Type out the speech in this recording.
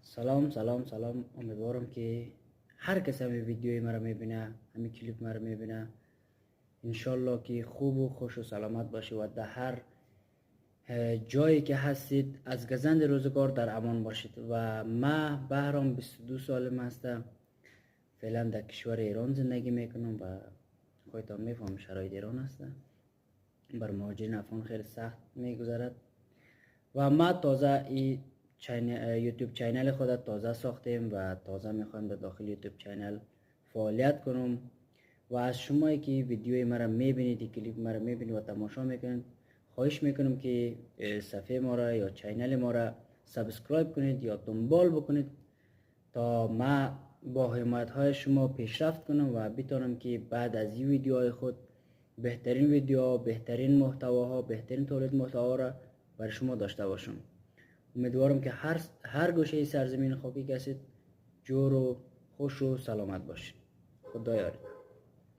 سلام. امیدوارم که هر کس همین ویدیوی مرا میبینه، همین کلیپ مرا میبینه، انشالله که خوب و خوش و سلامت باشه و در هر جایی که هستید از گزند روزگار در امان باشید. و ما بهرام 22 سالم هستم، فعلا در کشور ایران زندگی میکنم و خودتان میفهم شرایط ایران هستم، بر مهاجرین افغان خیلی سخت میگذرد. و ما تازه این یوتیوب چینل خود تازه ساختیم و تازه میخوام در داخل یوتیوب چینل فعالیت کنم و از شما که ویدیوی مرا میبینید، کلیپ مرا میبینید و تماشا میکنید، خواهش میکنم که صفحه ما را یا چینل ما را سابسکرایب کنید یا دنبال بکنید تا ما با حمایت های شما پیشرفت کنم و بتونم که بعد از این ویدیوهای خود بهترین ویدیوها، بهترین محتواها، بهترین تولید محتوا را برای شما داشته باشم. امیدوارم که هر گوشه سرزمین خاکی هستید جور و خوش و سلامت باشید. خدا یارت.